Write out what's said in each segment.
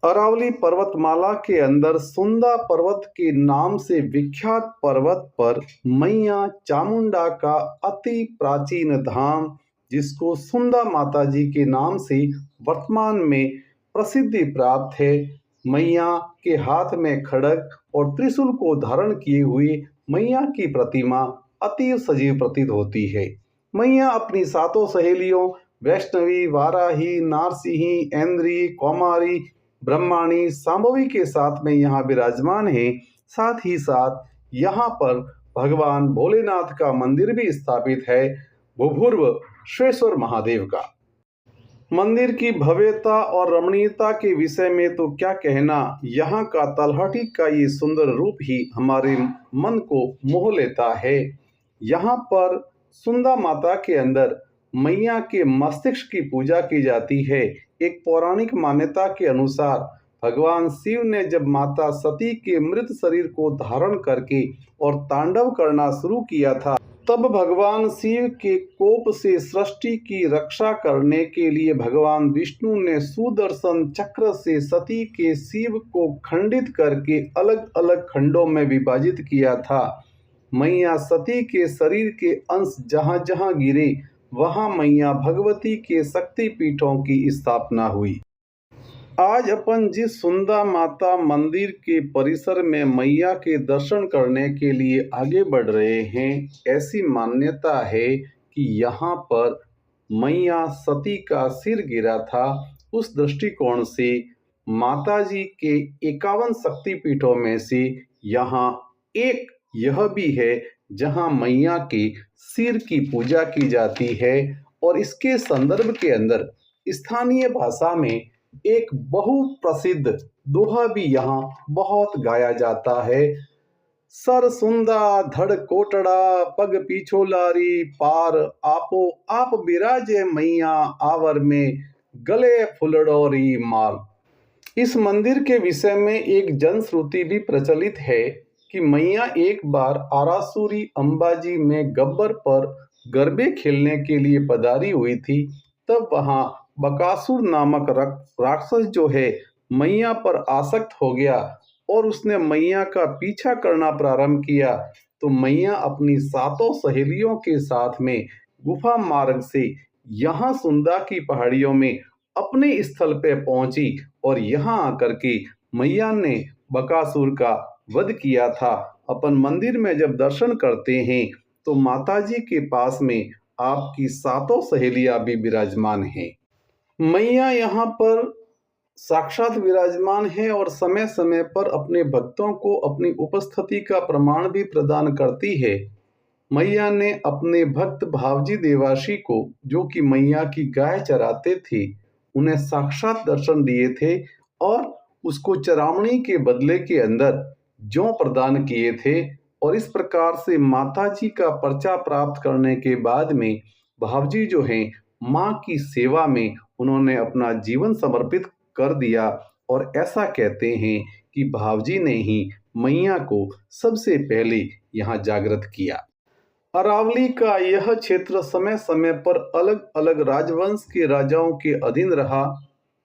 अरावली पर्वतमाला के अंदर सुंदा पर्वत के नाम से विख्यात पर्वत पर मैया चामुंडा का अति प्राचीन धाम, जिसको सुंदा माता जी के नाम से वर्तमान में प्रसिद्धि प्राप्त है। मैया के हाथ में खड्ग और त्रिशूल को धारण किए हुए मैया की प्रतिमा अति सजीव प्रतीत होती है। मैया अपनी सातों सहेलियों वैष्णवी, वाराही, नारसिंही, ऐन्द्री, कौमारी, ब्रह्माणी, शांभवी के साथ में यहाँ विराजमान है। साथ ही साथ यहाँ पर भगवान भोलेनाथ का मंदिर भी स्थापित है, भूभुर्व श्वेश्वर महादेव का। मंदिर की भव्यता और रमणीयता के विषय में तो क्या कहना, यहाँ का तलहटी का ये सुंदर रूप ही हमारे मन को मोह लेता है। यहाँ पर सुंदा माता के अंदर मैया के मस्तिष्क की पूजा की जाती है। एक पौराणिक मान्यता के अनुसार भगवान शिव ने जब माता सती के मृत शरीर को धारण करके और तांडव करना शुरू किया था, तब भगवान शिव के कोप से सृष्टि की रक्षा करने के लिए भगवान विष्णु ने सुदर्शन चक्र से सती के शिव को खंडित करके अलग अलग खंडों में विभाजित किया था। मैया सती के शरीर के अंश जहाँ जहाँ गिरे वहाँ मैया भगवती के शक्ति पीठों की स्थापना हुई। आज अपन जिस सुंदा माता मंदिर के परिसर में मैया के दर्शन करने के लिए आगे बढ़ रहे हैं, ऐसी मान्यता है कि यहाँ पर मैया सती का सिर गिरा था। उस दृष्टिकोण से माता जी के 51 शक्तिपीठों में से यहाँ एक यह भी है जहाँ मैया के सिर की पूजा की जाती है। और इसके संदर्भ के अंदर स्थानीय भाषा में एक बहुप्रसिद्ध दोहा भी यहाँ बहुत गाया जाता है। सर सुंदा धड़ कोटड़ा पग पीछोलारी, पार आपो आप बिराजे मैया आवर में गले फुलडोरी माल। इस मंदिर के विषय में एक जनश्रुति भी प्रचलित है कि मैया एक बार आरासुरी अंबाजी में गब्बर पर गरबे खेलने के लिए पधारी हुई थी। तब वहां बकासुर नामक राक्षस जो है मैया पर आसक्त हो गया और उसने मैया का पीछा करना प्रारंभ किया। तो मैया अपनी सातों सहेलियों के साथ में गुफा मार्ग से यहाँ सुंदा की पहाड़ियों में अपने स्थल पे पहुंची और यहाँ आकर के मैया ने बकासुर का वध किया था। अपन मंदिर में जब दर्शन करते हैं तो माता जी के पास में आपकी सातों सहेलियां भी विराजमान हैं। मैया यहाँ पर साक्षात विराजमान है और समय समय पर अपने भक्तों को अपनी उपस्थिति का प्रमाण भी प्रदान करती है। मैया ने अपने भक्त भावजी देवाशी को, जो कि मैया की गाय चराते थे, उन्हें साक्षात दर्शन दिए थे और उसको चरावनी के बदले के अंदर जौ प्रदान किए थे। और इस प्रकार से माता जी का पर्चा प्राप्त करने के बाद में भावजी जो हैं माँ की सेवा में उन्होंने अपना जीवन समर्पित कर दिया। और ऐसा कहते हैं कि भावजी ने ही मैया को सबसे पहले यहाँ जागृत किया। अरावली का यह क्षेत्र समय समय पर अलग अलग राजवंश के राजाओं के अधीन रहा।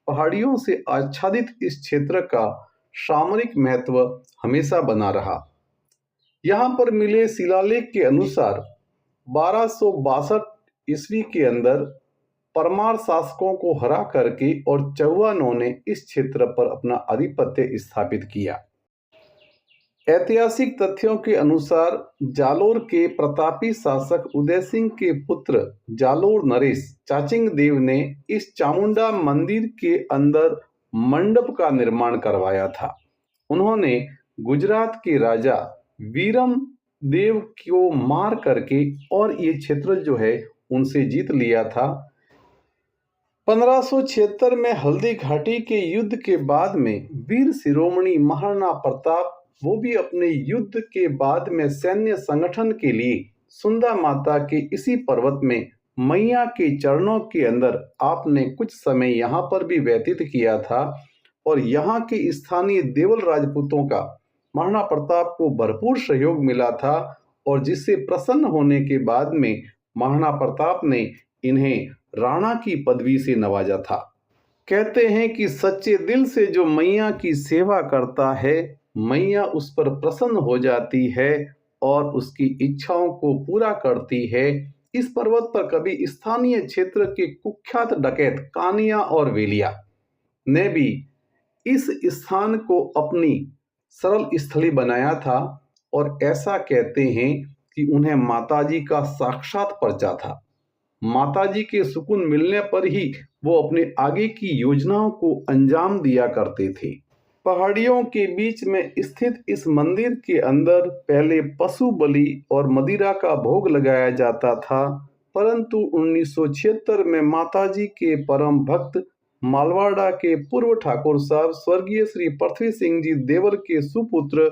पहाड़ियों से आच्छादित इस क्षेत्र का सामरिक महत्व हमेशा बना रहा। यहाँ पर मिले शिलालेख के अनुसार 1262 ईस्वी के अंदर परमार शासकों को हरा करके और चौहानों ने इस क्षेत्र पर अपना आधिपत्य स्थापित किया। ऐतिहासिक तथ्यों के अनुसार जालोर के प्रतापी शासक उदय सिंह के पुत्र जालोर नरेश चाचिंग देव ने इस चामुंडा मंदिर के अंदर मंडप का निर्माण करवाया था। उन्होंने गुजरात के राजा वीरम देव को मार करके और ये क्षेत्र जो है उनसे जीत लिया था। 1576 में हल्दी घाटी के युद्ध के बाद में वीर शिरोमणि महाराणा प्रताप, वो भी अपने युद्ध के बाद में सैन्य संगठन के लिए सुंदा माता के इसी पर्वत में मैया के चरणों के अंदर आपने कुछ समय यहाँ पर भी व्यतीत किया था। और यहाँ के स्थानीय देवल राजपूतों का महाराणा प्रताप को भरपूर सहयोग मिला था और जिससे प्रसन्न होने के बाद में महाराणा प्रताप ने इन्हें राणा की पदवी से नवाजा था। कहते हैं कि सच्चे दिल से जो मैया की सेवा करता है, मैया उस पर प्रसन्न हो जाती है और उसकी इच्छाओं को पूरा करती है। इस पर्वत पर कभी स्थानीय क्षेत्र के कुख्यात डकैत कानिया और वेलिया ने भी इस स्थान को अपनी सरल स्थली बनाया था और ऐसा कहते हैं कि उन्हें माताजी का साक्षात पर्चा था। माताजी के सुकून मिलने पर ही वो अपने आगे की योजनाओं को अंजाम दिया करते थे। पहाड़ियों के बीच में स्थित इस मंदिर के अंदर पहले पशु बलि और मदिरा का भोग लगाया जाता था, परंतु 1976 में माताजी के परम भक्त मालवाड़ा के पूर्व ठाकुर साहब स्वर्गीय श्री पृथ्वी सिंह जी देवर के सुपुत्र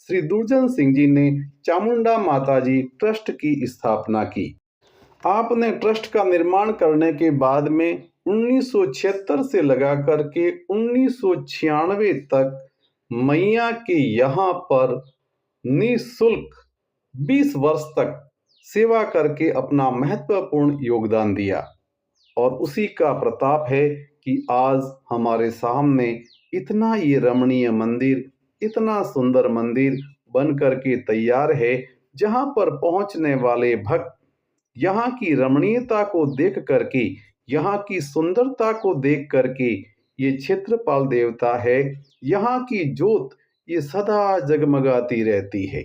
श्री दुर्जन सिंह जी ने चामुंडा माताजी ट्रस्ट की स्थापना की। आपने ट्रस्ट का निर्माण करने के बाद में 1976 से लगा करके 1996 तक मैया के यहाँ पर निःशुल्क 20 वर्ष तक सेवा करके अपना महत्वपूर्ण योगदान दिया और उसी का प्रताप है कि आज हमारे सामने इतना ये रमणीय मंदिर, इतना सुंदर मंदिर बन करके तैयार है, जहाँ पर पहुँचने वाले भक्त यहाँ की रमणीयता को देख करके, यहाँ की सुंदरता को देख करके, ये क्षेत्रपाल देवता है, यहाँ की ज्योत ये सदा जगमगाती रहती है।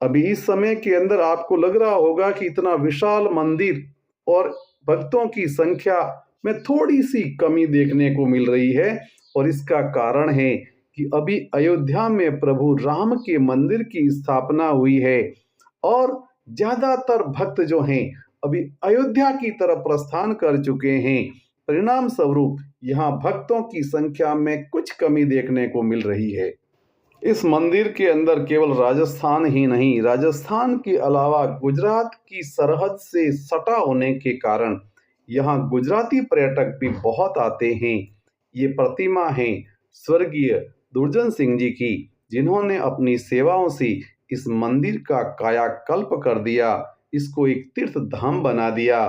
अभी इस समय के अंदर आपको लग रहा होगा कि इतना विशाल मंदिर और भक्तों की संख्या में थोड़ी सी कमी देखने को मिल रही है और इसका कारण है कि अभी अयोध्या में प्रभु राम के मंदिर की स्थापना हुई है और ज्यादातर भक्त जो हैं अभी अयोध्या की तरफ प्रस्थान कर चुके हैं। परिणाम स्वरूप यहाँ भक्तों की संख्या में कुछ कमी देखने को मिल रही है। इस मंदिर के अंदर केवल राजस्थान ही नहीं, राजस्थान के अलावा गुजरात की सरहद से सटा होने के कारण यहाँ गुजराती पर्यटक भी बहुत आते हैं। ये प्रतिमा है स्वर्गीय दुर्जन सिंह जी की, जिन्होंने अपनी सेवाओं से इस मंदिर का कायाकल्प कर दिया, इसको एक तीर्थ धाम बना दिया।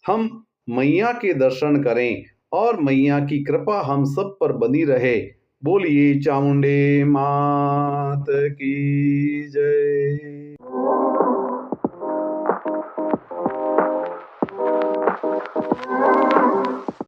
हम मैया के दर्शन करें और मैया की कृपा हम सब पर बनी रहे। बोलिए चामुंडे मात की जय।